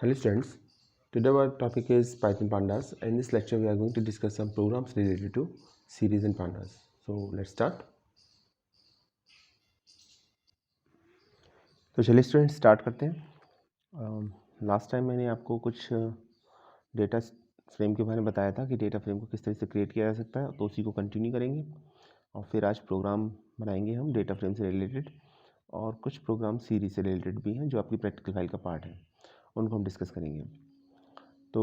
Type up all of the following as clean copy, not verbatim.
Hello students, today our topic is Python Pandas. In this lecture we are going to discuss some programs related to series and pandas. So let's start. तो चलिए students start करते हैं। Last time मैंने आपको कुछ data frame के बारे में बताया था कि डेटा फ्रेम को किस तरह से क्रिएट किया जा सकता है, तो उसी को कंटिन्यू करेंगे और फिर आज प्रोग्राम बनाएंगे हम डेटा फ्रेम से रिलेटेड, और कुछ प्रोग्राम सीरीज से रिलेटेड भी हैं जो आपकी प्रैक्टिकल फाइल का पार्ट है, उनको हम डिस्कस करेंगे। तो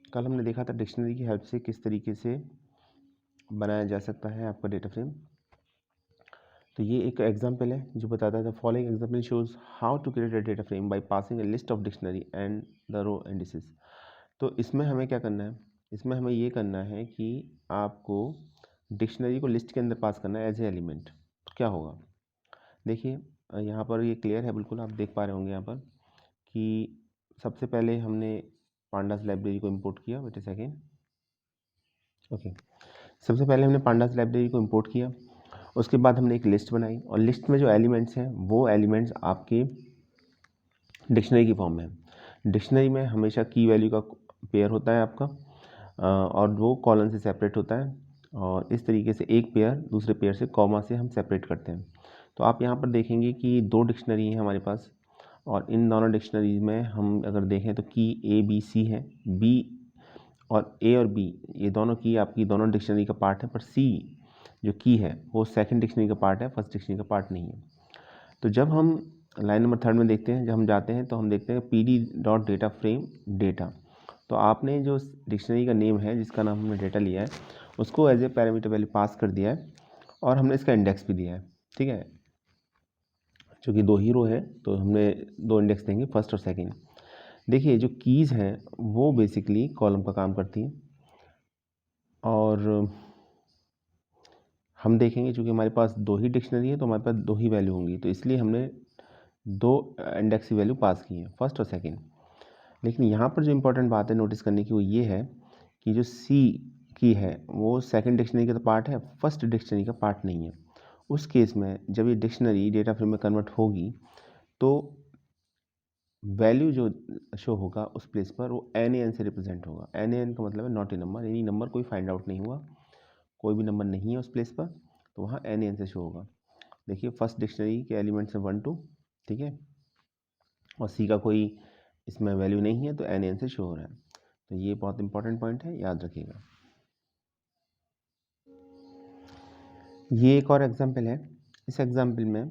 कल हमने देखा था डिक्शनरी की हेल्प से किस तरीके से बनाया जा सकता है आपका डेटा फ्रेम। तो ये एक एग्जांपल है जो बताता है the following example shows how to create a data frame by passing a list of dictionary and the row indices. तो इसमें हमें क्या करना है, इसमें हमें ये करना है कि आपको डिक्शनरी को लिस्ट के अंदर पास करना है एज ए एलिमेंट। तो क्या होगा, देखिए यहाँ पर ये क्लियर है, बिल्कुल आप देख पा रहे होंगे यहाँ पर कि सबसे पहले हमने पांडास लाइब्रेरी को इंपोर्ट किया। Wait a second, okay. सबसे पहले हमने पांडास लाइब्रेरी को इंपोर्ट किया, उसके बाद हमने एक लिस्ट बनाई और लिस्ट में जो एलिमेंट्स हैं वो एलिमेंट्स आपके डिक्शनरी की फॉर्म में है। डिक्शनरी में हमेशा की वैल्यू का पेयर होता है आपका, और वो कॉलन से सेपरेट होता है, और इस तरीके से एक पेयर दूसरे पेयर से कॉमा से हम सेपरेट करते हैं। तो आप यहाँ पर देखेंगे कि दो डिक्शनरी हैं हमारे पास, और इन दोनों डिक्शनरीज में हम अगर देखें तो की ए बी सी है, बी और ए और बी ये दोनों की आपकी दोनों डिक्शनरी का पार्ट है, पर सी जो की है वो सेकंड डिक्शनरी का पार्ट है, फर्स्ट डिक्शनरी का पार्ट नहीं है। तो जब हम लाइन नंबर 3 में देखते हैं, जब हम जाते हैं तो हम देखते हैं P D dot data frame data. तो आपने जो डिक्शनरी का नेम है जिसका नाम हमने डेटा लिया है उसको as a parameter value pass कर दिया है, और हमने इसका इंडेक्स भी दिया है। ठीक है, चूँकि दो हीरो है तो हमने दो इंडेक्स देंगे, फर्स्ट और सेकेंड। देखिए जो कीज़ हैं वो बेसिकली कॉलम का काम करती हैं, और हम देखेंगे चूँकि हमारे पास दो ही डिक्शनरी है तो हमारे पास दो ही वैल्यू होंगी, तो इसलिए हमने दो इंडेक्स की वैल्यू पास की है, फर्स्ट और सेकंड। लेकिन यहाँ पर जो इंपॉर्टेंट बात है नोटिस करने की वो ये है कि जो सी की है वो सेकंड डिक्शनरी का तो पार्ट है, फर्स्ट डिक्शनरी का पार्ट नहीं है। उस केस में जब ये डिक्शनरी डेटा फ्रेम में कन्वर्ट होगी तो वैल्यू जो शो होगा उस प्लेस पर वो NaN से रिप्रेजेंट होगा। NaN का मतलब है नॉट ए नंबर, यानी नंबर कोई फाइंड आउट नहीं हुआ, कोई भी नंबर नहीं है उस प्लेस पर, तो वहाँ NaN से शो होगा। देखिए फर्स्ट डिक्शनरी के एलिमेंट्स हैं 1 2, ठीक है, और सी का कोई इसमें वैल्यू नहीं है तो NaN से शो हो रहा है। तो ये बहुत इंपॉर्टेंट पॉइंट है, याद रखिएगा। ये एक और एग्जांपल है। इस एग्जांपल में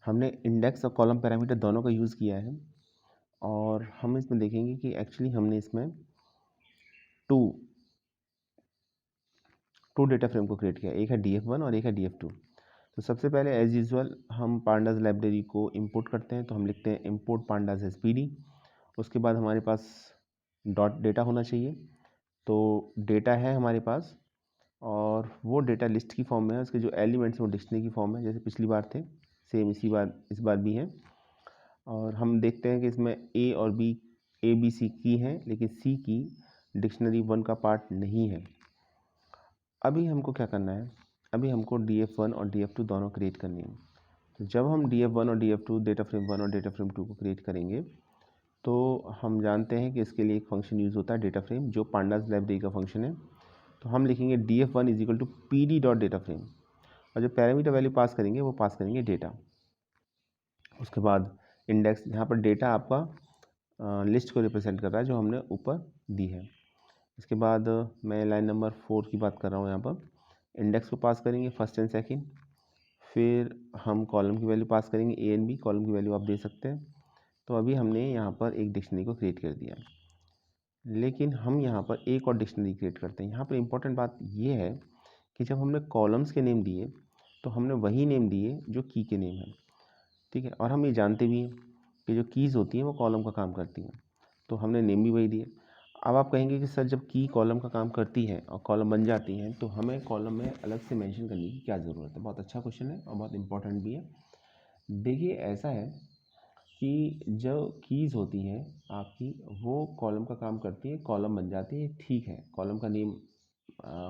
हमने इंडेक्स और कॉलम पैरामीटर दोनों का यूज़ किया है, और हम इसमें देखेंगे कि एक्चुअली हमने इसमें टू डेटा फ्रेम को क्रिएट किया, एक है df1 और एक है df2। तो सबसे पहले एज यूजुअल हम पांडास लाइब्रेरी को इंपोर्ट करते हैं, तो हम लिखते हैं इंपोर्ट पांडास एज pd। उसके बाद हमारे पास डॉट डेटा होना चाहिए, तो डेटा है हमारे पास, और वो डेटा लिस्ट की फॉर्म में है, उसके जो एलिमेंट्स हैं वो डिक्शनरी की फॉर्म में, जैसे पिछली बार थे सेम इस बार भी हैं। और हम देखते हैं कि इसमें ए और बी ए बी सी की हैं, लेकिन सी की डिक्शनरी 1 का पार्ट नहीं है। अभी हमको क्या करना है, अभी हमको df1 और df2 दोनों क्रिएट करनी है। तो जब हम df1 और df2 डेटा फ्रेम 1 और डेटा फ्रेम 2 को क्रिएट करेंगे तो हम जानते हैं कि इसके लिए एक फंक्शन यूज़ होता है डेटा फ्रेम, जो पांडास लाइब्रेरी का फंक्शन है। तो हम लिखेंगे df1 is equal to P D dot data frame, और जो पैरामीटर वैल्यू पास करेंगे वो पास करेंगे डेटा। उसके बाद इंडेक्स, यहाँ पर डेटा आपका लिस्ट को रिप्रेजेंट कर रहा है जो हमने ऊपर दी है। इसके बाद मैं लाइन नंबर 4 की बात कर रहा हूँ, यहाँ पर इंडेक्स को पास करेंगे फर्स्ट एंड सेकंड, फिर हम कॉलम की वैल्यू पास करेंगे ए एंड बी, कॉलम की वैल्यू आप दे सकते हैं। तो अभी हमने यहाँ पर एक डिक्शनरी को क्रिएट कर दिया, लेकिन हम यहाँ पर एक और डिक्शनरी क्रिएट करते हैं। यहाँ पर इंपॉर्टेंट बात ये है कि जब हमने कॉलम्स के नेम दिए तो हमने वही नेम दिए जो की के नेम है, ठीक है, और हम ये जानते भी हैं कि जो कीज़ होती हैं वो कॉलम का काम करती हैं, तो हमने नेम भी वही दिए। अब आप कहेंगे कि सर जब की कॉलम का काम करती है और कॉलम बन जाती हैं तो हमें कॉलम में अलग से मेंशन करने की क्या ज़रूरत है। बहुत अच्छा क्वेश्चन है और बहुत इंपॉर्टेंट भी है। देखिए ऐसा है कि जो कीज़ होती हैं आपकी वो कॉलम का काम करती है, कॉलम बन जाती है, ठीक है, कॉलम का नेम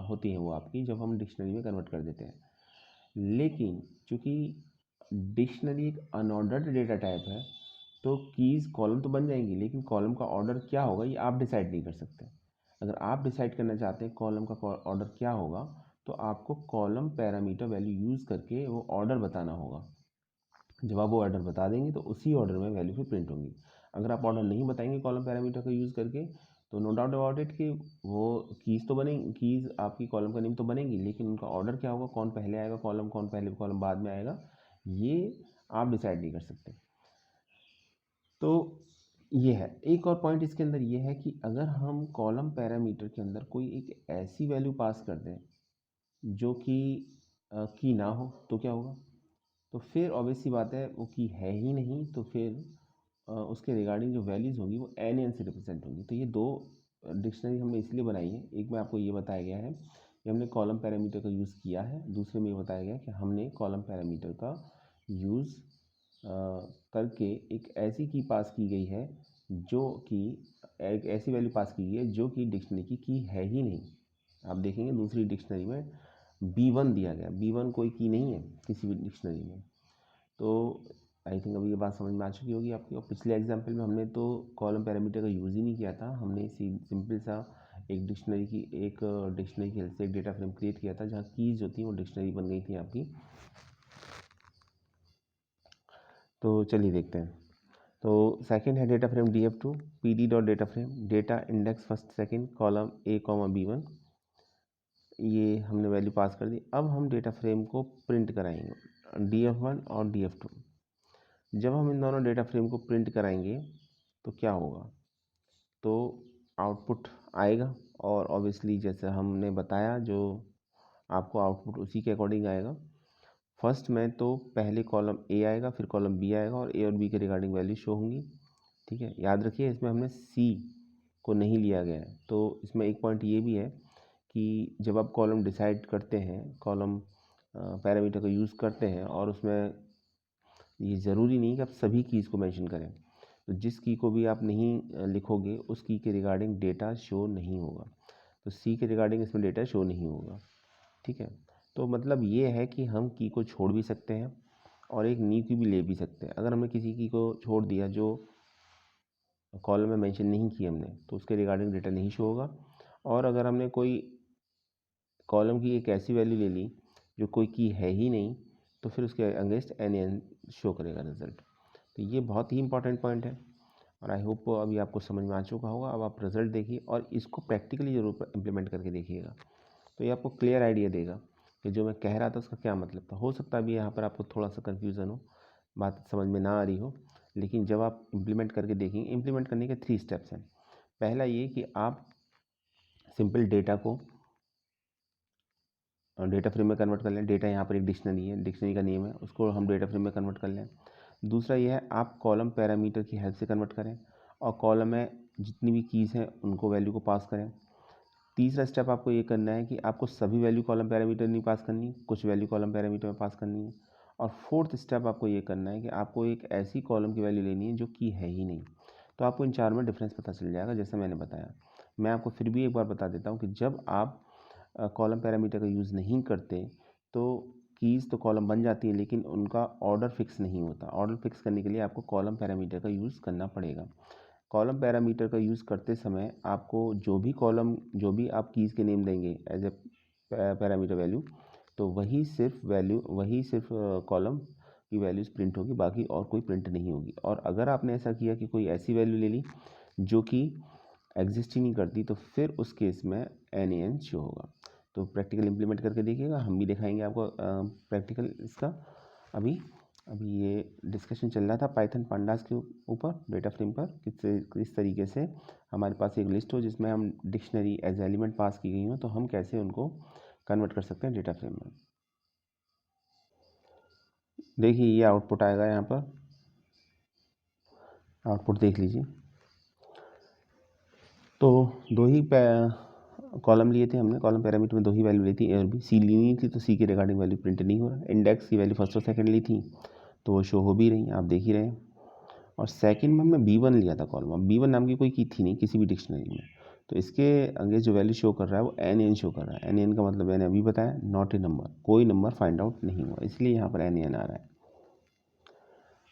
होती हैं वो आपकी जब हम डिक्शनरी में कन्वर्ट कर देते हैं। लेकिन चूँकि डिक्शनरी एक अनऑर्डर्ड डेटा टाइप है, तो कीज़ कॉलम तो बन जाएंगी, लेकिन कॉलम का ऑर्डर क्या होगा ये आप डिसाइड नहीं कर सकते। अगर आप डिसाइड करना चाहते हैं कॉलम का ऑर्डर क्या होगा, तो आपको कॉलम पैरामीटर वैल्यू यूज़ करके वो ऑर्डर बताना होगा। जब आप वो ऑर्डर बता देंगे तो उसी ऑर्डर में वैल्यू फिर प्रिंट होंगी। अगर आप ऑर्डर नहीं बताएंगे कॉलम पैरामीटर का यूज़ करके, तो नो डाउट अबाउट इट कि वो कीज़ तो बनेंगी, कीज़ आपकी कॉलम का नेम तो बनेंगी, लेकिन उनका ऑर्डर क्या होगा, कौन पहले आएगा कॉलम, कौन पहले कॉलम बाद में आएगा, ये आप डिसाइड नहीं कर सकते। तो ये है। एक और पॉइंट इसके अंदर ये है कि अगर हम कॉलम पैरामीटर के अंदर कोई एक ऐसी वैल्यू पास कर दें जो कि ना हो, तो क्या होगा, तो फिर ऑब्वियस सी बात है वो की है ही नहीं, तो फिर उसके रिगार्डिंग जो वैल्यूज़ होंगी वो एन एन से रिप्रेजेंट होंगी। तो ये दो डिक्शनरी हमने इसलिए बनाई है, एक में आपको ये बताया गया है कि हमने कॉलम पैरामीटर का यूज़ किया है, दूसरे में ये बताया गया है कि हमने कॉलम पैरामीटर का यूज़ करके एक ऐसी की पास की गई है जो कि एक ऐसी वैल्यू पास की गई है जो कि डिक्शनरी की है ही नहीं। आप देखेंगे दूसरी डिक्शनरी में B1 दिया गया, B1 कोई की नहीं है किसी भी डिक्शनरी में। तो आई थिंक अभी ये बात समझ में आ चुकी होगी आपकी। और पिछले एग्जाम्पल में हमने तो कॉलम पैरामीटर का यूज़ ही नहीं किया था, हमने सिंपल सा एक डिक्शनरी की हेल्प से एक डेटा फ्रेम क्रिएट किया था जहाँ कीज़ जो थी वो डिक्शनरी बन गई थी आपकी। तो चलिए देखते हैं। तो सेकंड है data frame df2 pd dot data frame data index first second column a B1, ये हमने वैल्यू पास कर दी। अब हम डेटा फ्रेम को प्रिंट कराएंगे df1 और df2। जब हम इन दोनों डेटा फ्रेम को प्रिंट कराएंगे तो क्या होगा, तो आउटपुट आएगा, और ऑब्वियसली जैसे हमने बताया जो आपको आउटपुट उसी के अकॉर्डिंग आएगा। फर्स्ट में तो पहले कॉलम ए आएगा, फिर कॉलम बी आएगा, और ए और बी के रिगार्डिंग वैल्यू शो होंगी। ठीक है, याद रखिए इसमें हमने सी को नहीं लिया गया है। तो इसमें एक पॉइंट ये भी है कि जब आप कॉलम डिसाइड करते हैं, कॉलम पैरामीटर का यूज़ करते हैं, और उसमें ये ज़रूरी नहीं कि आप सभी कीज़ को मेंशन करें, तो जिस की को भी आप नहीं लिखोगे उस की के रिगार्डिंग डेटा शो नहीं होगा। तो सी के रिगार्डिंग इसमें डेटा शो नहीं होगा। ठीक है, तो मतलब ये है कि हम की को छोड़ भी सकते हैं और एक न्यू की भी ले भी सकते हैं। अगर हमने किसी की को छोड़ दिया जो कॉलम में मेंशन नहीं की हमने, तो उसके रिगार्डिंग डेटा नहीं शो होगा। और अगर हमने कोई कॉलम की एक ऐसी वैल्यू ले ली जो कोई की है ही नहीं, तो फिर उसके अगेंस्ट एन शो करेगा रिजल्ट। तो ये बहुत ही इंपॉर्टेंट पॉइंट है, और आई होप अभी आपको समझ में आ चुका होगा। अब आप रिजल्ट देखिए और इसको प्रैक्टिकली ज़रूर इम्प्लीमेंट करके देखिएगा, तो ये आपको क्लियर आइडिया देगा कि जो मैं कह रहा था उसका क्या मतलब था। हो सकता है अभी यहाँ पर आपको थोड़ा सा कन्फ्यूज़न हो, बात समझ में ना आ रही हो, लेकिन जब आप इम्प्लीमेंट करके देखेंगे, इम्प्लीमेंट करने के 3 स्टेप्स हैं। पहला ये कि आप सिंपल डेटा को डेटा फ्रेम में कन्वर्ट कर लें। डेटा यहाँ पर एक डिक्शनरी है, डिक्शनरी का नेम है, उसको हम डेटा फ्रेम में कन्वर्ट कर लें। दूसरा ये है आप कॉलम पैरामीटर की हेल्प से कन्वर्ट करें, और कॉलम में जितनी भी कीज़ हैं उनको वैल्यू को पास करें। तीसरा स्टेप आपको ये करना है कि आपको सभी वैल्यू कॉलम पैरामीटर नहीं पास करनी, कुछ वैल्यू कॉलम पैरामीटर में पास करनी है। और फोर्थ स्टेप आपको ये करना है कि आपको एक ऐसी कॉलम की वैल्यू लेनी है जो की है ही नहीं। तो आपको इन चार में डिफरेंस पता चल जाएगा जैसा मैंने बताया। मैं आपको फिर भी एक बार बता देता हूँ कि जब आप कॉलम पैरामीटर का यूज़ नहीं करते तो कीज़ तो कॉलम बन जाती है, लेकिन उनका ऑर्डर फिक्स नहीं होता। ऑर्डर फिक्स करने के लिए आपको कॉलम पैरामीटर का यूज़ करना पड़ेगा। कॉलम पैरामीटर का यूज़ करते समय आपको जो भी आप कीज़ के नेम देंगे एज ए पैरामीटर वैल्यू, तो वही सिर्फ कॉलम की वैल्यूज़ प्रिंट होगी, बाकी और कोई प्रिंट नहीं होगी। और अगर आपने ऐसा किया कि कोई ऐसी वैल्यू ले ली जो कि एग्जिस्ट ही नहीं करती, तो फिर उस केस में एन शो होगा। तो प्रैक्टिकल इम्प्लीमेंट करके देखिएगा, हम भी दिखाएंगे आपको प्रैक्टिकल इसका। अभी ये डिस्कशन चल रहा था पाइथन पांडास के ऊपर, डेटा फ्रेम पर किस तरीके से हमारे पास एक लिस्ट हो जिसमें हम डिक्शनरी एज एलिमेंट पास की गई हो, तो हम कैसे उनको कन्वर्ट कर सकते हैं डेटा फ्रेम में। देखिए ये आउटपुट आएगा, यहाँ पर आउटपुट देख लीजिए। तो दो ही कॉलम लिए थे हमने, कॉलम पैरामीटर में दो ही वैल्यू ली थी, ए और बी। सी ली नहीं थी तो सी के रिगार्डिंग वैल्यू प्रिंट नहीं हो रहा। इंडेक्स की वैल्यू फर्स्ट और सेकंड ली थी तो वो शो हो भी रही, आप देख ही रहे हैं। और सेकंड में हमने B1 लिया था कॉलम, अब B1 नाम की कोई की थी नहीं किसी भी डिक्शनरी में, तो इसके अगेंस्ट जो वैल्यू शो कर रहा है वो एन शो कर रहा है। एन का मतलब मैंने अभी बताया, नॉट ए नंबर, कोई नंबर फाइंड आउट नहीं हुआ, इसलिए यहाँ पर एन आ रहा है।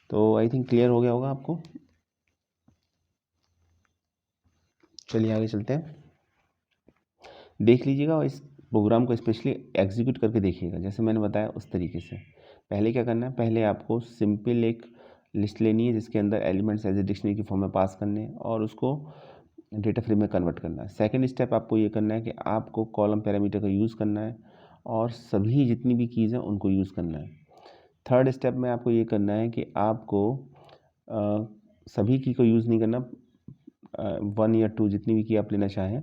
तो आई थिंक क्लियर हो गया होगा आपको। चलिए आगे चलते हैं। देख लीजिएगा और इस प्रोग्राम को स्पेशली एग्जीक्यूट करके देखिएगा जैसे मैंने बताया उस तरीके से। पहले क्या करना है, पहले आपको सिंपल एक लिस्ट लेनी है जिसके अंदर एलिमेंट्स एज ए डिक्शनरी की फॉर्म में पास करने हैं और उसको डेटा फ्रेम में कन्वर्ट करना है। सेकंड स्टेप आपको ये करना है कि आपको कॉलम पैरामीटर का यूज़ करना है और सभी जितनी भी कीज़ हैं उनको यूज़ करना है। थर्ड स्टेप में आपको ये करना है कि आपको सभी की को यूज़ नहीं करना, 1 या 2 जितनी भी की आप लेना चाहें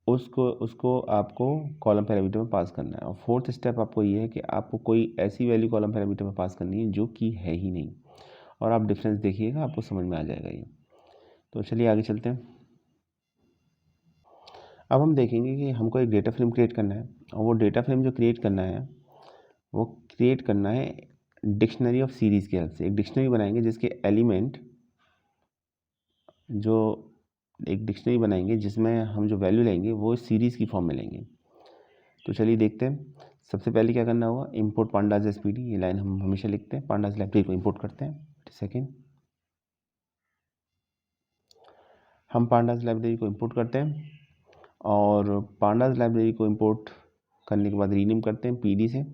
उसको आपको कॉलम पैरामीटर में पास करना है। और फोर्थ स्टेप आपको ये है कि आपको कोई ऐसी वैल्यू कॉलम पैरामीटर में पास करनी है जो कि है ही नहीं, और आप डिफरेंस देखिएगा आपको समझ में आ जाएगा ये। तो चलिए आगे चलते हैं। अब हम देखेंगे कि हमको एक डेटा फ्रेम क्रिएट करना है और वो डेटा फ्रेम जो क्रिएट करना है वो क्रिएट करना है डिक्शनरी ऑफ सीरीज़ की हेल्प से। एक डिक्शनरी बनाएंगे जिसके एलिमेंट जो एक डिक्शनरी बनाएंगे जिसमें हम जो वैल्यू लेंगे वो सीरीज़ की फॉर्म में लेंगे। तो चलिए देखते हैं। सबसे पहले क्या करना होगा, इंपोर्ट पांडाज एसपीडी, ये लाइन हम हमेशा लिखते हैं। पांडाज लाइब्रेरी को इंपोर्ट करते हैं। सेकेंड हम पांडाज लाइब्रेरी को इंपोर्ट करते हैं और पांडाज लाइब्रेरी को इंपोर्ट करने के बाद रीनेम करते हैं पीडी से।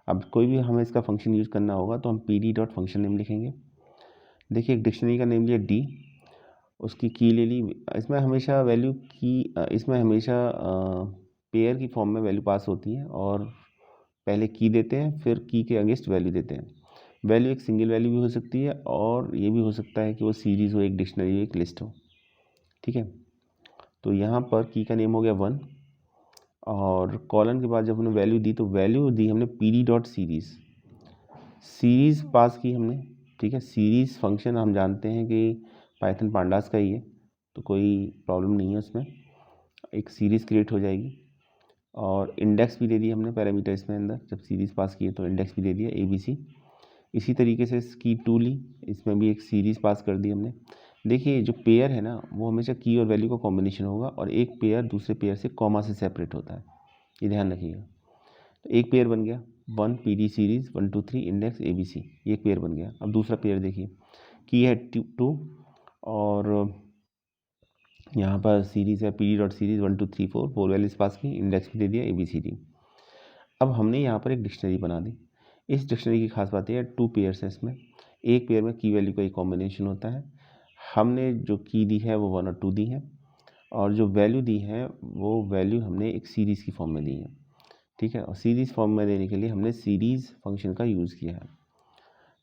अब कोई भी हमें इसका फंक्शन यूज़ करना होगा तो हम पीडी डॉट फंक्शन नेम लिखेंगे। देखिए एक डिक्शनरी का नेम लिया डी, उसकी की ले ली। इसमें हमेशा वैल्यू की इसमें हमेशा पेयर की फॉर्म में वैल्यू पास होती है और पहले की देते हैं फिर की के अगेंस्ट वैल्यू देते हैं। वैल्यू एक सिंगल वैल्यू भी हो सकती है और ये भी हो सकता है कि वो सीरीज़ हो, एक डिक्शनरी हो, एक लिस्ट हो। ठीक है, तो यहाँ पर की का नेम हो गया 1 और कॉलन के बाद जब हमने वैल्यू दी तो वैल्यू दी हमने P D dot series, series पास की हमने। ठीक है, सीरीज़ फंक्शन हम जानते हैं कि पाइथन पांडास का ही है तो कोई प्रॉब्लम नहीं है उसमें, एक सीरीज़ क्रिएट हो जाएगी। और इंडेक्स भी दे दिया हमने पैरामीटर इसमें अंदर, जब सीरीज़ पास की है तो इंडेक्स भी दे दिया ABC। इसी तरीके से की 2 ली, इसमें भी एक सीरीज़ पास कर दी हमने। देखिए जो पेयर है ना वो हमेशा की और वैल्यू का कॉम्बिनेशन होगा और एक पेयर दूसरे पेयर से कॉमा से सेपरेट होता है, ये ध्यान रखिएगा। तो एक पेयर बन गया 1 PD सीरीज़ 1 2 3 इंडेक्स ABC, ये एक पेयर बन गया। अब दूसरा पेयर देखिए, की है 2 और यहाँ पर सीरीज़ है PD dot series 1 2 3 4 values pass की, इंडेक्स भी दे दिया ABCD। अब हमने यहाँ पर एक डिक्शनरी बना दी। इस डिक्शनरी की खास बात यह है 2 पेयर्स है इसमें, एक पेयर में की वैल्यू का एक कॉम्बिनेशन होता है। हमने जो की दी है वो 1 और 2 दी है और जो वैल्यू दी है वो वैल्यू हमने एक सीरीज़ की फॉर्म में दी है। ठीक है, और सीरीज़ फॉर्म में देने के लिए हमने सीरीज़ फंक्शन का यूज़ किया है।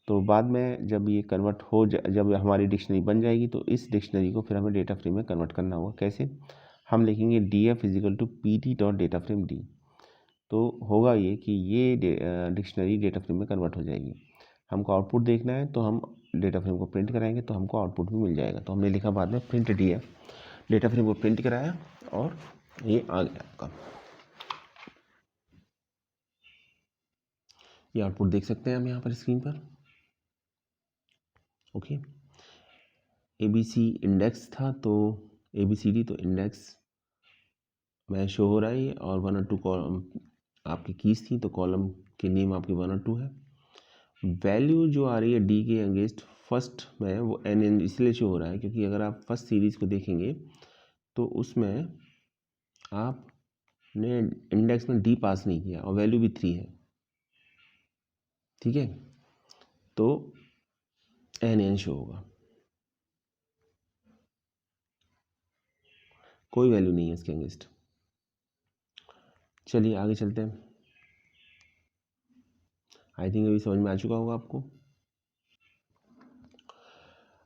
तो बाद में जब ये कन्वर्ट हो जब हमारी डिक्शनरी बन जाएगी तो इस डिक्शनरी को फिर हमें डेटा फ्रेम में कन्वर्ट करना होगा। कैसे, हम लिखेंगे df is equal to PD dot data frame D. तो होगा ये कि ये डिक्शनरी डेटा फ्रेम में कन्वर्ट हो जाएगी। हमको आउटपुट देखना है तो हम डेटा फ्रेम को प्रिंट कराएंगे तो हमको आउटपुट भी मिल जाएगा। तो हमने लिखा बाद में प्रिंट df, डेटा फ्रेम को प्रिंट कराया और ये आ गया आपका। ये आउटपुट देख सकते हैं हम यहाँ पर स्क्रीन पर। ओके, ABC इंडेक्स था तो ABCD तो इंडेक्स में शो हो रहा है और 1 और 2 कॉलम आपकी कीज थी तो कॉलम के नेम आपके 1 और 2 है। वैल्यू जो आ रही है डी के अगेंस्ट फर्स्ट में वो एन इसलिए शो हो रहा है क्योंकि अगर आप फर्स्ट सीरीज़ को देखेंगे तो उसमें आपने इंडेक्स में डी पास नहीं किया और वैल्यू भी 3 है। ठीक है, तो एन शो होगा, कोई वैल्यू नहीं है इसके अगेंस्ट। चलिए आगे चलते हैं। आई थिंक अभी समझ में आ चुका होगा आपको।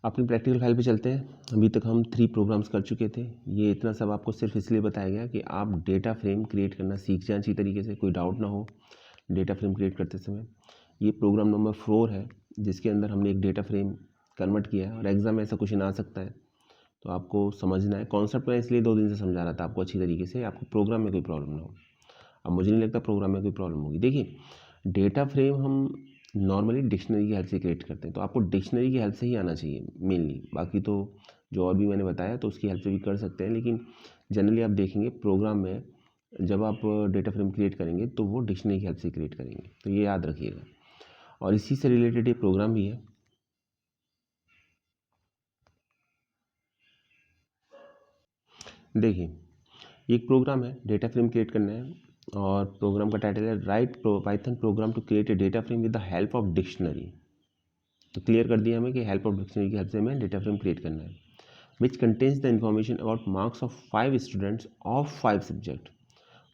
अपनी प्रैक्टिकल फाइल पे चलते हैं। अभी तक हम 3 प्रोग्राम्स कर चुके थे। ये इतना सब आपको सिर्फ इसलिए बताया गया कि आप डेटा फ्रेम क्रिएट करना सीख जाएं अच्छी तरीके से, कोई डाउट ना हो डेटा फ्रेम क्रिएट करते समय। ये प्रोग्राम नंबर 4 है जिसके अंदर हमने एक डेटा फ्रेम कन्वर्ट किया है और एग्ज़ाम में ऐसा क्वेश्चन आ सकता है तो आपको समझना है। कॉन्सेप्ट मैं इसलिए 2 दिन से समझा रहा था आपको अच्छी तरीके से, आपको प्रोग्राम में कोई प्रॉब्लम ना हो। अब मुझे नहीं लगता प्रोग्राम में कोई प्रॉब्लम होगी। देखिए डेटा फ्रेम हम नॉर्मली डिक्शनरी की हेल्प से क्रिएट करते हैं तो आपको डिक्शनरी की हेल्प से ही आना चाहिए मेनली। बाकी तो जो और भी मैंने बताया तो उसकी हेल्प से भी कर सकते हैं, लेकिन जनरली आप देखेंगे प्रोग्राम में जब आप डेटा फ्रेम क्रिएट करेंगे तो वो डिक्शनरी की हेल्प से क्रिएट करेंगे, तो ये याद रखिएगा। और इसी से रिलेटेड ये प्रोग्राम भी है। देखिए, ये एक प्रोग्राम है, डेटा फ्रेम क्रिएट करना है और प्रोग्राम का टाइटल है write Python program to create a data frame with the help of dictionary. तो क्लियर कर दिया हमें कि हेल्प ऑफ डिक्शनरी की हेल्प से हमें डेटा फ्रेम क्रिएट करना है, which contains the information about marks of 5 students of 5 subject.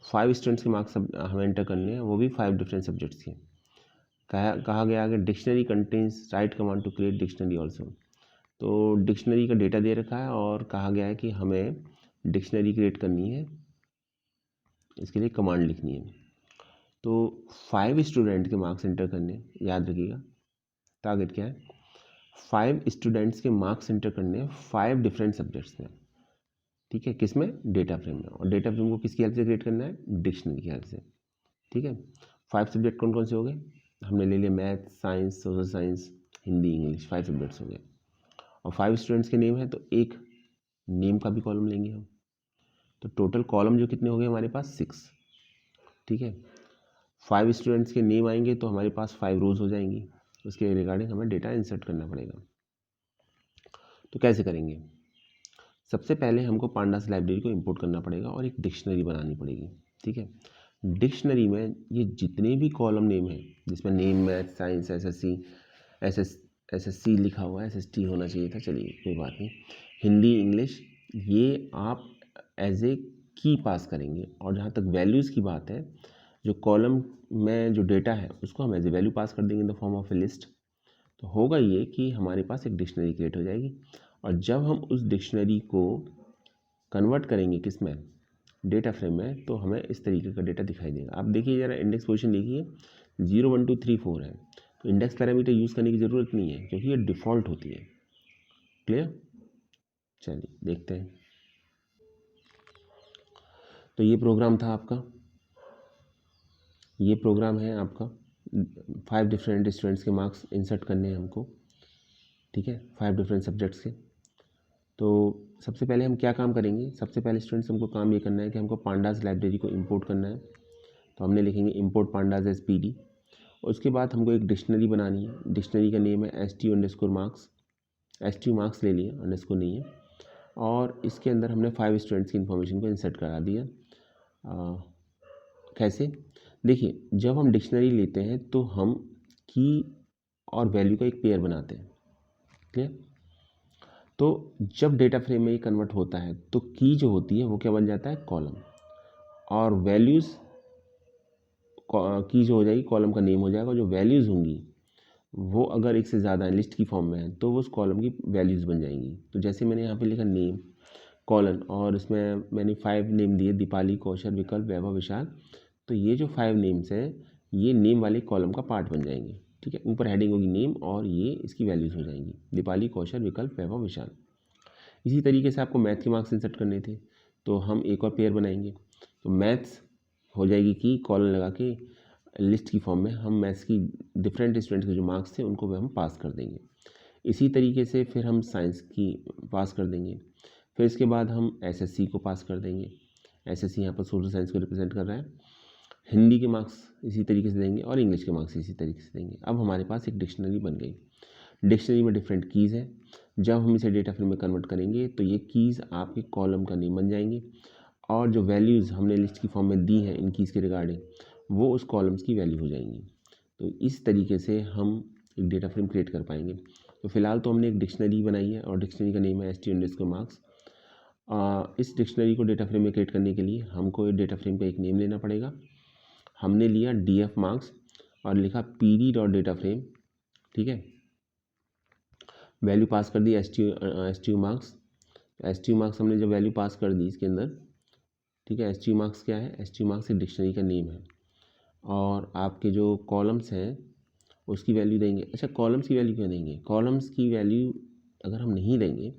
5 students के मार्क्स हमें एंटर करने हैं, वो भी 5 डिफरेंट सब्जेक्ट्स के। कहा गया कि dictionary contains write command to create dictionary also. तो डिक्शनरी का डेटा दे रखा है और कहा गया है कि हमें डिक्शनरी क्रिएट करनी है, इसके लिए कमांड लिखनी है। तो 5 स्टूडेंट के मार्क्स एंटर करने, याद रखिएगा टारगेट क्या है, 5 स्टूडेंट्स के मार्क्स एंटर करने हैं 5 डिफरेंट सब्जेक्ट्स में, ठीक है, किस में, डेटा फ्रेम में। और डेटा फ्रेम को किसकी हेल्प से क्रिएट करना है, डिक्शनरी की हेल्प से, ठीक है। 5 सब्जेक्ट कौन कौन से हो गए, हमने ले लिया math, science, social science, Hindi, English, 5 subjects हो गए। और 5 स्टूडेंट्स के नेम है तो एक नेम का भी कॉलम लेंगे हम, तो टोटल कॉलम जो कितने हो गए हमारे पास 6, ठीक है। 5 स्टूडेंट्स के नेम आएंगे तो हमारे पास 5 रोज हो जाएंगी, उसके रिगार्डिंग हमें डेटा इंसर्ट करना पड़ेगा। तो कैसे करेंगे, सबसे पहले हमको पांडास लाइब्रेरी को इंपोर्ट करना पड़ेगा और एक डिक्शनरी बनानी पड़ेगी, ठीक है। डिक्शनरी में ये जितने भी कॉलम नेम हैं, जिसमें नेम, मैथ, साइंस, एसएससी लिखा हुआ है, एसएसटी होना चाहिए था, चलिए कोई बात नहीं, हिंदी, इंग्लिश, ये आप एज ए की पास करेंगे। और जहाँ तक वैल्यूज़ की बात है, जो कॉलम में जो डेटा है उसको हम एज ए वैल्यू पास कर देंगे in the form of A list. तो होगा ये कि हमारे पास एक डिक्शनरी क्रिएट हो जाएगी। और जब हम उस डिक्शनरी को कन्वर्ट करेंगे किस में, डेटा फ्रेम में, तो हमें इस तरीके का डेटा दिखाई देगा। आप देखिए ज़रा, इंडेक्स पोजीशन देखिए 0 1 2 3 4 है, तो इंडेक्स पैरामीटर यूज़ करने की ज़रूरत नहीं है क्योंकि ये डिफ़ॉल्ट होती है। क्लियर, चलिए देखते हैं। तो ये प्रोग्राम था आपका, ये प्रोग्राम है आपका, 5 डिफरेंट स्टूडेंट्स के मार्क्स इंसर्ट करने हैं हमको, ठीक है, 5 डिफरेंट सब्जेक्ट्स के। तो सबसे पहले हम क्या काम करेंगे, सबसे पहले स्टूडेंट्स हमको काम ये करना है कि हमको पांडास लाइब्रेरी को इंपोर्ट करना है। तो हमने लिखेंगे इंपोर्ट पांडास एज पीडी। और उसके बाद हमको एक डिक्शनरी बनानी है, डिक्शनरी का नेम है STU_marks, STU मार्क्स ले लिया, अंडरस्कोर नहीं है। और इसके अंदर हमने 5 स्टूडेंट्स की इन्फॉर्मेशन को इंसर्ट करा दिया। कैसे, देखिए जब हम डिक्शनरी लेते हैं तो हम की और वैल्यू का एक पेयर बनाते हैं, क्लियर। तो जब डेटा फ्रेम में ये कन्वर्ट होता है तो की जो होती है वो क्या बन जाता है, कॉलम, और वैल्यूज़ की जो हो जाएगी कॉलम का नेम हो जाएगा। जो वैल्यूज़ होंगी वो अगर एक से ज़्यादा लिस्ट की फॉर्म में है तो वो उस कॉलम की वैल्यूज़ बन जाएंगी। तो जैसे मैंने यहाँ पे लिखा नेम कॉलन, और इसमें मैंने 5 नेम दिए, दीपाली, कौशल, विकल्प, वैभव, विशाल। तो ये जो 5 नेम्स हैं ये नेम वाले कॉलम का पार्ट बन जाएंगे, ठीक है। ऊपर हेडिंग होगी नेम और ये इसकी वैल्यूज़ हो जाएंगी, दीपाली, कौशल, विकल्प, वैभव, विशाल। इसी तरीके से आपको मैथ के मार्क्स इंसर्ट करने थे तो हम एक और पेयर बनाएंगे। तो मैथ्स हो जाएगी कि कॉलन लगा के लिस्ट की फॉर्म में हम मैथ्स की डिफरेंट स्टूडेंट्स के जो मार्क्स थे उनको हम पास कर देंगे। इसी तरीके से फिर हम साइंस की पास कर देंगे। फिर इसके बाद हम एसएससी को पास कर देंगे, एसएससी यहाँ पर सोशल साइंस को रिप्रेजेंट कर रहा है। हिंदी के मार्क्स इसी तरीके से देंगे और इंग्लिश के मार्क्स इसी तरीके से देंगे। अब हमारे पास एक डिक्शनरी बन गई। डिक्शनरी में डिफरेंट कीज़ है, जब हम इसे डेटा फ्रेम में कन्वर्ट करेंगे तो ये कीज़ आपके कॉलम का नेम बन जाएंगे और जो वैल्यूज़ हमने लिस्ट की फॉर्म में दी हैं इन कीज़ के रिगार्डिंग वो उस कॉलम्स की वैल्यू हो जाएंगी। तो इस तरीके से हम एक डेटा फ्रेम क्रिएट कर पाएंगे। तो फिलहाल तो हमने एक डिक्शनरी बनाई है और डिक्शनरी का नेम है STU_marks। इस डिक्शनरी को डेटा फ्रेम में क्रिएट करने के लिए हमको डेटा फ्रेम का एक नेम लेना पड़ेगा। हमने लिया DF मार्क्स और लिखा PD.DataFrame, ठीक है। वैल्यू पास कर दी STU_marks। STU_marks हमने जब वैल्यू पास कर दी इसके अंदर, ठीक है। STU_marks क्या है, STU_marks एक डिक्शनरी का नेम है और आपके जो कॉलम्स हैं उसकी वैल्यू देंगे। अच्छा, कॉलम्स की वैल्यू क्यों देंगे, कॉलम्स की वैल्यू अगर हम नहीं देंगे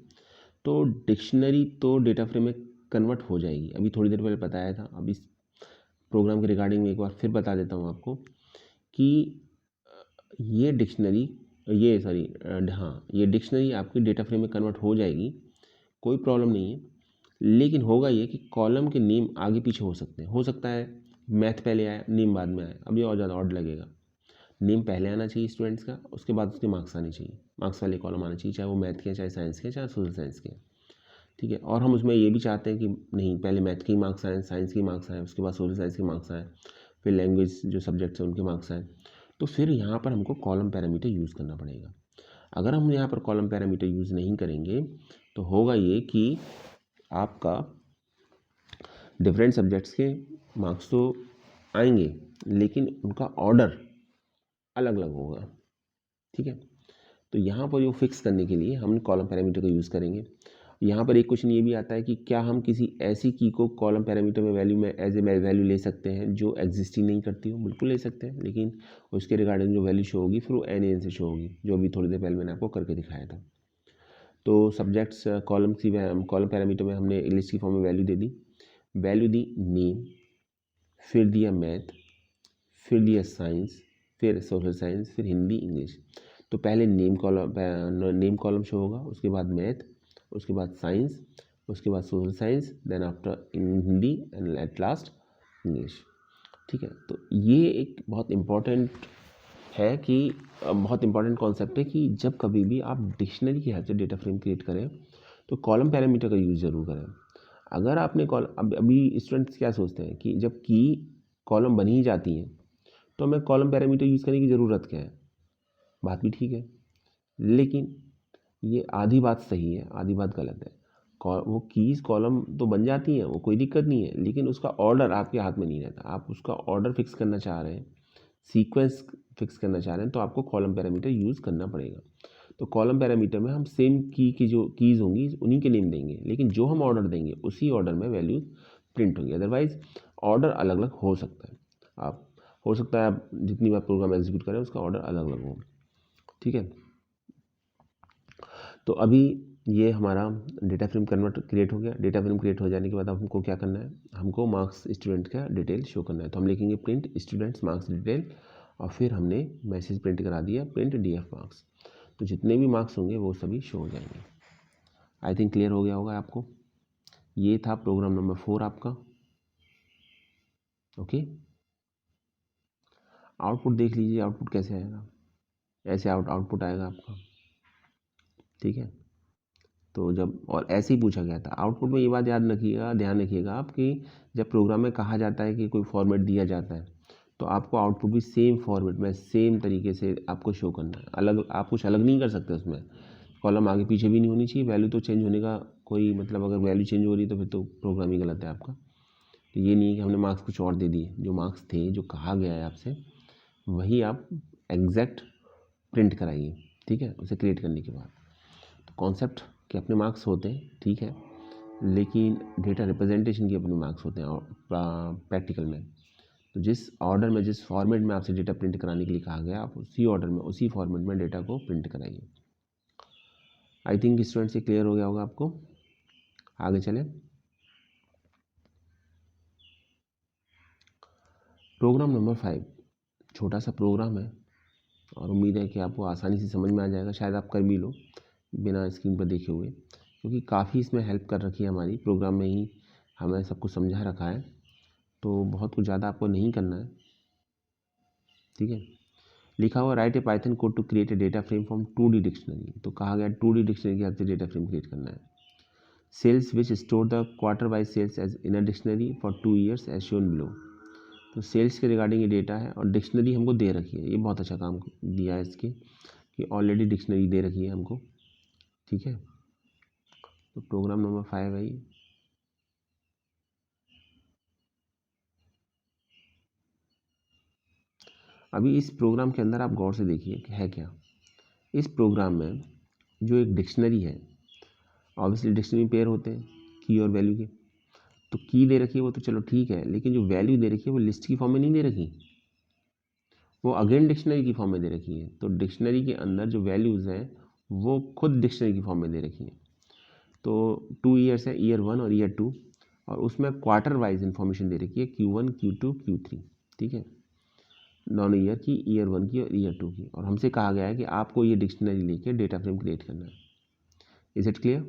तो डिक्शनरी तो डेटा फ्रेम में कन्वर्ट हो जाएगी। अभी थोड़ी देर पहले बताया था, अब इस प्रोग्राम के रिगार्डिंग में एक बार फिर बता देता हूँ आपको कि ये डिक्शनरी ये डिक्शनरी आपकी डेटा फ्रेम में कन्वर्ट हो जाएगी, कोई प्रॉब्लम नहीं है। लेकिन होगा ये कि कॉलम के नेम आगे पीछे हो सकते हैं, हो सकता है मैथ पहले आया नेम बाद में आया, अब ये और ज़्यादा ऑड लगेगा। नेम पहले आना चाहिए स्टूडेंट्स का, उसके बाद उसके मार्क्स आने चाहिए, मार्क्स वाले कॉलम आना चाहिए, चाहे वो मैथ के चाहे साइंस के चाहे सोशल साइंस के। ठीक है। और हम उसमें ये भी चाहते हैं कि नहीं, पहले मैथ के ही मार्क्स आएँ, साइंस के मार्क्स आएँ, उसके बाद सोशल साइंस के मार्क्स आएँ, फिर लैंग्वेज जो सब्जेक्ट्स हैं उनके मार्क्स आएँ। तो फिर यहाँ पर हमको कॉलम पैरामीटर यूज़ करना पड़ेगा। अगर हम यहाँ पर कॉलम पैरामीटर यूज़ नहीं करेंगे तो होगा ये कि आपका डिफरेंट सब्जेक्ट्स के मार्क्स तो आएंगे लेकिन उनका ऑर्डर अलग अलग होगा। ठीक है। तो यहाँ पर वो फिक्स करने के लिए हम कॉलम पैरामीटर का यूज़ करेंगे। यहाँ पर एक क्वेश्चन ये भी आता है कि क्या हम किसी ऐसी की को कॉलम पैरामीटर में वैल्यू में एज ए वैल्यू ले सकते हैं जो एग्जिस्ट ही नहीं करती हो। बिल्कुल ले सकते हैं, लेकिन उसके रिगार्डिंग जो वैल्यू शो होगी फिर वो एन से शो होगी, जो अभी थोड़ी देर पहले मैंने आपको करके दिखाया था। तो सब्जेक्ट्स कॉलम पैरामीटर में हमने लिस्ट की फॉर्म में वैल्यू दी नेम, फिर दिया मैथ, फिर दिया साइंस, फिर सोशल साइंस, फिर हिंदी इंग्लिश। तो पहले नेम कॉलम शो होगा, उसके बाद मैथ, उसके बाद साइंस, उसके बाद social science, then after Hindi and at last English. ठीक है। तो ये एक बहुत इम्पॉर्टेंट है कि बहुत इंपॉर्टेंट कॉन्सेप्ट है कि जब कभी भी आप डिक्शनरी की हेल्प से डेटा फ्रेम क्रिएट करें तो कॉलम पैरामीटर का यूज़ ज़रूर करें। अगर आपने अभी स्टूडेंट्स क्या सोचते हैं कि जब की कॉलम बन ही जाती है तो हमें कॉलम पैरामीटर यूज़ करने की ज़रूरत क्या है। बात भी ठीक है, लेकिन ये आधी बात सही है, आधी बात गलत है। वो कीज़ कॉलम तो बन जाती हैं, वो कोई दिक्कत नहीं है, लेकिन उसका ऑर्डर आपके हाथ में नहीं रहता। आप उसका ऑर्डर फिक्स करना चाह रहे हैं, सीक्वेंस फिक्स करना चाह रहे हैं, तो आपको कॉलम पैरामीटर यूज़ करना पड़ेगा। तो कॉलम पैरामीटर में हम सेम की जो कीज़ होंगी उन्हीं के नेम देंगे, लेकिन जो हम ऑर्डर देंगे उसी ऑर्डर में वैल्यूज प्रिंट होंगी। अदरवाइज ऑर्डर अलग अलग हो सकता है। हो सकता है आप जितनी बार प्रोग्राम एग्जीक्यूट करें उसका ऑर्डर अलग अलग हो। ठीक है। तो अभी ये हमारा डेटा फ्रेम क्रिएट हो गया। डेटा फ्रेम क्रिएट हो जाने के बाद हमको क्या करना है, हमको मार्क्स स्टूडेंट का डिटेल शो करना है। तो हम लिखेंगे प्रिंट स्टूडेंट्स मार्क्स डिटेल, और फिर हमने मैसेज प्रिंट करा दिया प्रिंट DF मार्क्स। तो जितने भी मार्क्स होंगे वो सभी शो हो जाएंगे। आई थिंक क्लियर हो गया होगा आपको। ये था प्रोग्राम नंबर 4 आपका। ओके, आउटपुट देख लीजिए, आउटपुट कैसे आएगा। ऐसे आउटपुट आएगा आपका। ठीक है। तो जब और ऐसे ही पूछा गया था आउटपुट में, ये बात ध्यान रखिएगा आप कि जब प्रोग्राम में कहा जाता है कि कोई फॉर्मेट दिया जाता है तो आपको आउटपुट भी सेम फॉर्मेट में सेम तरीके से आपको शो करना है। अलग आप कुछ अलग नहीं कर सकते उसमें। कॉलम आगे पीछे भी नहीं होनी चाहिए, वैल्यू तो चेंज होने का कोई मतलब, अगर वैल्यू चेंज हो रही है तो फिर तो प्रोग्राम ही गलत है आपका। तो ये नहीं है कि हमने मार्क्स कुछ और दे दिए, जो मार्क्स थे जो कहा गया है आपसे वही आप एग्जैक्ट प्रिंट कराइए। ठीक है, उसे क्रिएट करने के बाद। तो कॉन्सेप्ट के अपने मार्क्स होते हैं, ठीक है, लेकिन डेटा रिप्रेजेंटेशन के अपने मार्क्स होते हैं और प्रैक्टिकल में। तो जिस ऑर्डर में जिस फॉर्मेट में आपसे डेटा प्रिंट कराने के लिए कहा गया आप उसी ऑर्डर में उसी फॉर्मेट में डेटा को प्रिंट कराइए। आई थिंक स्टूडेंट्स ये क्लियर हो गया होगा आपको। आगे चलें। प्रोग्राम नंबर 5 छोटा सा प्रोग्राम है और उम्मीद है कि आपको आसानी से समझ में आ जाएगा। शायद आप कर भी लो बिना स्क्रीन पर देखे हुए, क्योंकि काफ़ी इसमें हेल्प कर रखी है हमारी प्रोग्राम में ही हमें सब कुछ समझा रखा है। तो बहुत कुछ ज़्यादा आपको नहीं करना है। ठीक है। लिखा हुआ write a Python code to create a data frame from 2D dictionary. तो कहा गया 2D डिक्शनरी के हेल्प से डेटा फ्रेम क्रिएट करना है। Sales which store the quarter wise sales as in a dictionary for 2 years as shown below. तो sales के regarding ये डेटा है और डिक्शनरी हमको दे रखी है। ये बहुत अच्छा काम दिया है इसके कि ऑलरेडी डिक्शनरी दे रखी है हमको। ठीक है। तो प्रोग्राम नंबर 5 है ये। अभी इस प्रोग्राम के अंदर आप गौर से देखिए कि है क्या। इस प्रोग्राम में जो एक डिक्शनरी है, ऑब्वियसली डिक्शनरी पेयर होते हैं की और वैल्यू के। तो की दे रखी है वो तो चलो ठीक है, लेकिन जो वैल्यू दे रखी है वो लिस्ट की फॉर्म में नहीं दे रखी, वो अगेन डिक्शनरी की फॉर्म में दे रखी है। तो डिक्शनरी के अंदर जो वैल्यूज़ हैं वो खुद डिक्शनरी की फॉर्म में दे रखी हैं। तो 2 years है, ईयर 1 और ईयर 2, और उसमें क्वार्टर वाइज इन्फॉर्मेशन दे रखी है Q1 Q2 Q3। ठीक है, दोनों ईयर की, ईयर 1 की और ईयर 2 की। और हमसे कहा गया है कि आपको ये डिक्शनरी लेके डेटा फ्रेम क्रिएट करना है। Is it clear?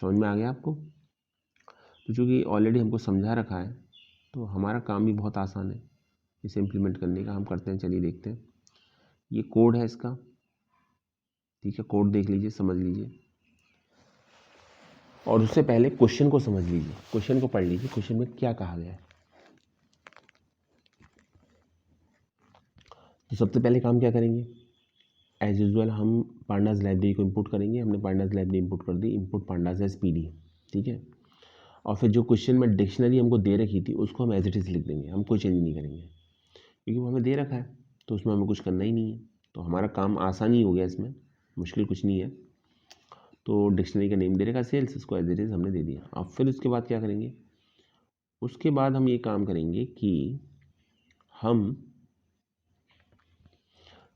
समझ में आ गया आपको? तो चूँकि ऑलरेडी हमको समझा रखा है तो हमारा काम भी बहुत आसान है इसे इम्प्लीमेंट करने का। हम करते हैं, चलिए देखते हैं। ये कोड है इसका। ठीक है, कोड देख लीजिए, समझ लीजिए। और उससे पहले क्वेश्चन को समझ लीजिए, क्वेश्चन को पढ़ लीजिए, क्वेश्चन में क्या कहा गया है। तो सबसे पहले काम क्या करेंगे, एज यूजुअल हम पांडास लाइब्रेरी को इंपोर्ट करेंगे। हमने पांडास लाइब्रेरी इंपोर्ट कर दी, इंपोर्ट पांडास एज पीडी, ठीक है। और फिर जो क्वेश्चन में डिक्शनरी हमको दे रखी थी उसको हम एज इट इज़ लिख देंगे, हम कोई चेंज नहीं करेंगे क्योंकि वो हमें दे रखा है, तो उसमें हमें कुछ करना ही नहीं है। तो हमारा काम आसान ही हो गया, इसमें मुश्किल कुछ नहीं है। तो डिक्शनरी का नेम दे रखा सेल्स, इसको एज इट इज़ हमने दे दिया। अब फिर उसके बाद क्या करेंगे, उसके बाद हम ये काम करेंगे कि हम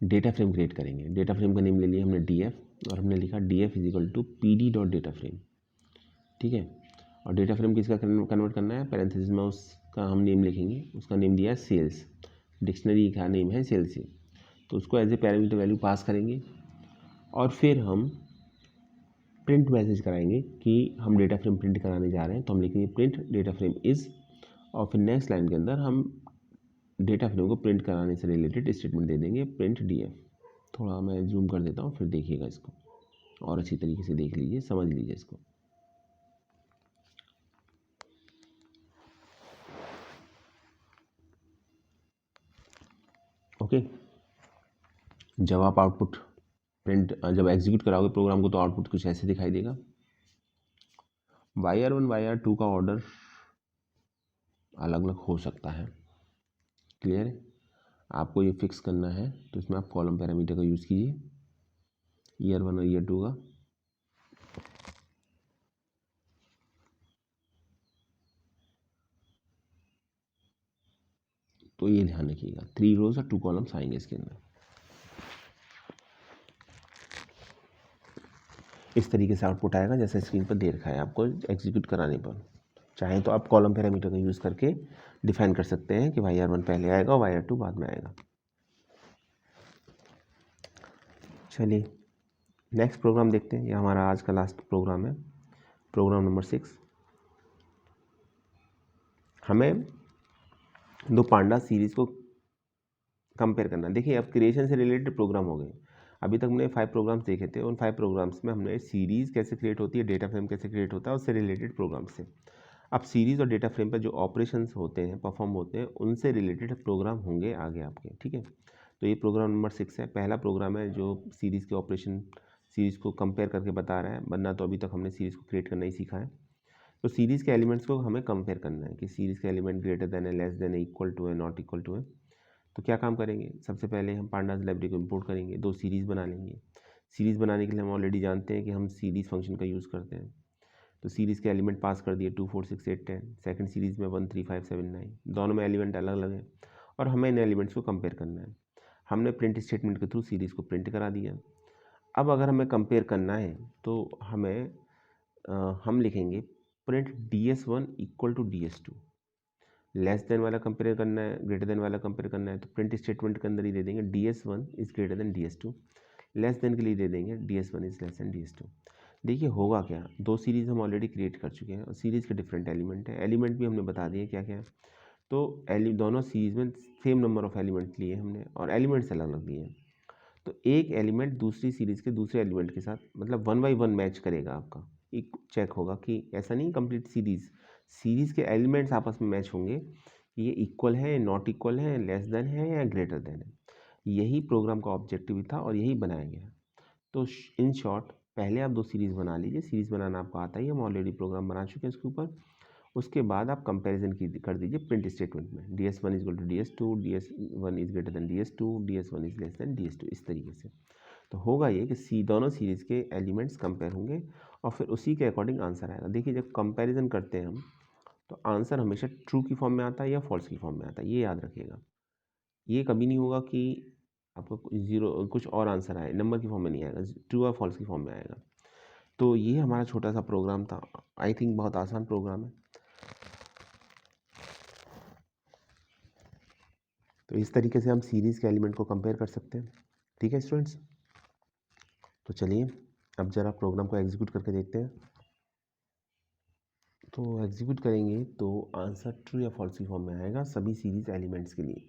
डेटा फ्रेम क्रिएट करेंगे। डेटा फ्रेम का नेम ले लिया हमने df, और हमने लिखा df is equal to pd dot data frame, ठीक है। और डेटा फ्रेम किसका कन्वर्ट करना है, पैरेंथेसिस में उसका हम नेम लिखेंगे, उसका नेम दिया है सेल्स, डिक्शनरी का नेम है सेल्स, तो उसको as a parameter value pass करेंगे। और फिर हम प्रिंट मैसेज कराएंगे कि हम डेटा फ्रेम प्रिंट कराने जा रहे हैं, तो हम लिखेंगे प्रिंट डेटा फ्रेम इज़, और फिर नेक्स्ट लाइन के अंदर हम डेटा फ्रेम को प्रिंट कराने से रिलेटेड स्टेटमेंट दे देंगे प्रिंट df। थोड़ा मैं जूम कर देता हूँ, फिर देखिएगा इसको और अच्छी तरीके से देख लीजिए, समझ लीजिए इसको। ओके, जब आप आउटपुट प्रिंट जब एग्जीक्यूट कराओगे प्रोग्राम को, तो आउटपुट कुछ ऐसे दिखाई देगा। yr1 yr2 का ऑर्डर अलग अलग हो सकता है, क्लियर है। आपको ये फिक्स करना है, तो इसमें आप कॉलम पैरामीटर का यूज़ कीजिए, yr1 और yr2 का। तो ये ध्यान रखिएगा, 3 रोज और 2 कॉलम्स आएंगे इसके अंदर। इस तरीके से आउटपुट आएगा जैसा स्क्रीन पर दे रखा है आपको एग्जीक्यूट कराने पर। चाहे तो आप कॉलम पैरामीटर का यूज़ करके डिफाइन कर सकते हैं कि yr1 पहले आएगा और yr2 बाद में आएगा। चलिए नेक्स्ट प्रोग्राम देखते हैं, ये हमारा आज का लास्ट प्रोग्राम है, प्रोग्राम नंबर 6। हमें दो पांडा सीरीज़ को कंपेयर करना। देखिए अब क्रिएशन से रिलेटेड प्रोग्राम हो गए। अभी तक हमने 5 प्रोग्राम्स देखे थे, उन 5 प्रोग्राम्स में हमने सीरीज़ कैसे क्रिएट होती है, डेटा फ्रेम कैसे क्रिएट होता है, उससे रिलेटेड प्रोग्राम से। अब सीरीज़ और डेटा फ्रेम पर जो ऑपरेशंस होते हैं, परफॉर्म होते हैं, उनसे रिलेटेड प्रोग्राम होंगे आगे आपके, ठीक है। तो ये प्रोग्राम नंबर 6 है, पहला प्रोग्राम है जो सीरीज़ के ऑपरेशन, सीरीज़ को कंपेयर करके बता रहा है, वरना तो अभी तक हमने सीरीज़ को क्रिएट करना ही सीखा है। तो सीरीज़ के एलिमेंट्स को हमें कंपेयर करना है कि सीरीज़ के एलिमेंट ग्रेटर देन है, लेस देन है, इक्वल टू है, नॉट इक्वल टू है। तो क्या काम करेंगे, सबसे पहले हम पांडास लाइब्रेरी को इंपोर्ट करेंगे, 2 सीरीज़ बना लेंगे। सीरीज़ बनाने के लिए हम ऑलरेडी जानते हैं कि हम सीरीज़ फंक्शन का यूज़ करते हैं। तो सीरीज़ के एलिमेंट पास कर दिए 2 4 6 8 10, सेकंड सीरीज़ में 1 3 5 7 9, दोनों में एलिमेंट अलग अलग हैं और हमें इन एलिमेंट्स को कंपेयर करना है। हमने प्रिंट स्टेटमेंट के थ्रू सीरीज़ को प्रिंट करा दिया। अब अगर हमें कंपेयर करना है तो हमें हम लिखेंगे print ds1 equal to ds2। Less than वाला कंपेयर करना है, ग्रेटर देन वाला कंपेयर करना है, तो प्रिंट स्टेटमेंट के अंदर ही दे देंगे ds1 is greater than ds2। Less then के लिए दे देंगे ds1 is less than ds2। देखिए होगा क्या, 2 सीरीज़ हम ऑलरेडी क्रिएट कर चुके हैं और सीरीज़ के डिफरेंट एलिमेंट है, एलिमेंट भी हमने बता दिए क्या क्या है। तो दोनों सीरीज़ में सेम नंबर ऑफ एलिमेंट लिए हमने और एलिमेंट्स अलग अलग दिए हैं। तो एक एलिमेंट दूसरी सीरीज़ के दूसरे एलिमेंट के साथ मतलब 1 बाई 1 मैच करेगा आपका, एक चेक होगा कि ऐसा नहीं कंप्लीट सीरीज़ के एलिमेंट्स आपस में मैच होंगे कि ये इक्वल है, नॉट इक्वल है, लेस देन है या ग्रेटर देन है। यही प्रोग्राम का ऑब्जेक्टिव था और यही बनाया गया। तो इन शॉर्ट पहले आप 2 सीरीज़ बना लीजिए, सीरीज़ बनाना आपको आता ही, हम ऑलरेडी प्रोग्राम बना चुके हैं इसके ऊपर। उसके बाद आप कंपैरिजन की कर दीजिए प्रिंट स्टेटमेंट में, ds1 is equal to ds2, ds1 is greater than ds2, ds1 is less than ds2, इस तरीके से। तो होगा ये कि दोनों सीरीज़ के एलिमेंट्स कंपेयर होंगे और फिर उसी के अकॉर्डिंग आंसर आएगा। देखिए जब कंपैरिजन करते हैं हम तो आंसर हमेशा ट्रू की फॉर्म में आता है या फॉल्स की फॉर्म में आता है, ये याद रखिएगा। ये कभी नहीं होगा कि आपको जीरो कुछ और आंसर आए, नंबर की फॉर्म में नहीं आएगा, ट्रू और फॉल्स की फॉर्म में आएगा। तो ये हमारा छोटा सा प्रोग्राम था, आई थिंक बहुत आसान प्रोग्राम है। तो इस तरीके से हम सीरीज़ के एलिमेंट को कंपेयर कर सकते हैं, ठीक है स्टूडेंट्स। तो चलिए अब ज़रा प्रोग्राम को एग्जीक्यूट करके देखते हैं। तो एग्जीक्यूट करेंगे तो आंसर ट्रू या फॉल्स की फॉर्म में आएगा सभी सीरीज़ एलिमेंट्स के लिए।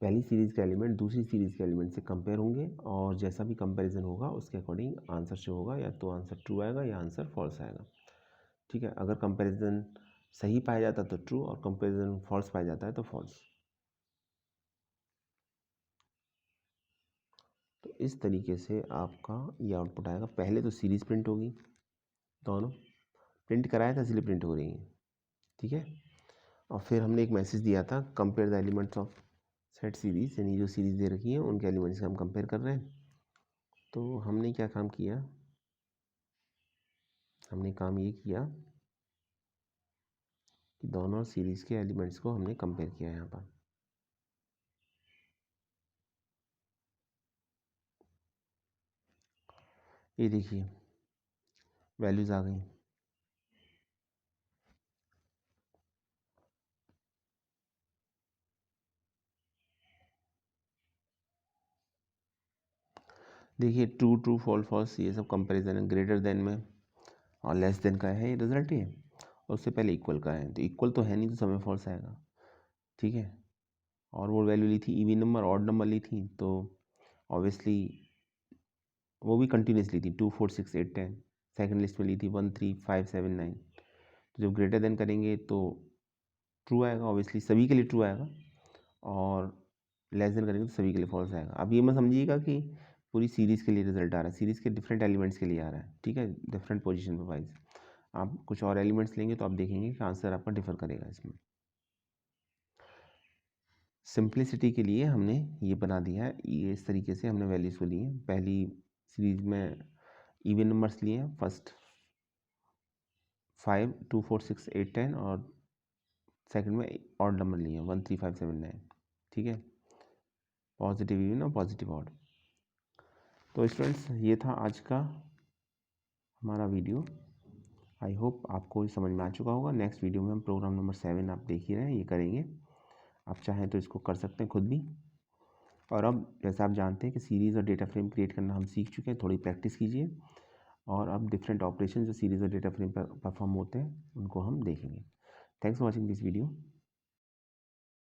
पहली सीरीज़ के एलिमेंट दूसरी सीरीज़ के एलिमेंट से कंपेयर होंगे और जैसा भी कंपैरिजन होगा उसके अकॉर्डिंग आंसर शो होगा, या तो आंसर ट्रू आएगा या आंसर फॉल्स आएगा। ठीक है। अगर कंपैरिजन सही पाया जाता है तो ट्रू, और कंपैरिजन फॉल्स पाया जाता है तो फॉल्स। तो इस तरीके से आपका ये आउटपुट आएगा। पहले तो सीरीज प्रिंट होगी, दोनों प्रिंट कराया था इसलिए प्रिंट हो रही है, ठीक है। और फिर हमने एक मैसेज दिया था, compare the elements of set series, यानी जो सीरीज दे रखी है उनके एलिमेंट्स का हम कंपेयर कर रहे हैं। तो हमने क्या काम किया, हमने काम ये किया कि दोनों सीरीज के एलिमेंट्स को हमने कंपेयर किया यहाँ पर। ये देखिए वैल्यूज़ आ गई। देखिए ट्रू ट्रू फॉल फॉल्स ये सब कंपैरिजन है। ग्रेटर देन में और लेस देन का है ये रिजल्ट है, और उससे पहले इक्वल का है। तो इक्वल तो है नहीं तो समय फॉल्स आएगा, ठीक है। और वो वैल्यू ली थी इवन नंबर, ऑड नंबर ली थी, तो ऑब्वियसली वो भी कंटिन्यूसली थी 2 4 6 8 10। सेकंड लिस्ट में ली थी 1 3 5 7 9। तो जब ग्रेटर देन करेंगे तो ट्रू आएगा, ऑब्वियसली सभी के लिए ट्रू आएगा, और लेस देन करेंगे तो सभी के लिए फॉल्स आएगा। अब ये मत समझिएगा कि पूरी सीरीज़ के लिए रिजल्ट आ रहा है, सीरीज़ के डिफरेंट एलिमेंट्स के लिए आ रहा है, ठीक है, डिफरेंट पोजीशन पर वाइज। आप कुछ और एलिमेंट्स लेंगे तो आप देखेंगे कि आंसर आपका डिफर करेगा। इसमें सिंप्लिसिटी के लिए हमने ये बना दिया है, ये इस तरीके से हमने वैल्यूज़ को लिए। पहली सीरीज में इवन नंबर्स लिए हैं, फर्स्ट 5 2 4 6 8 10, और सेकंड में ऑड नंबर लिए हैं 1 3 5 7 9, ठीक है, पॉजिटिव इवन और पॉजिटिव ऑड। तो स्टूडेंट्स ये था आज का हमारा वीडियो। आई होप आपको समझ में आ चुका होगा। नेक्स्ट वीडियो में हम प्रोग्राम नंबर 7 आप देख ही रहे हैं, ये करेंगे। आप चाहें तो इसको कर सकते हैं खुद भी। और अब जैसे आप जानते हैं कि सीरीज़ और डेटा फ्रेम क्रिएट करना हम सीख चुके हैं, थोड़ी प्रैक्टिस कीजिए, और अब डिफरेंट ऑपरेशन जो सीरीज़ और डेटा फ्रेम पर परफॉर्म होते हैं उनको हम देखेंगे। Thanks for watching this video.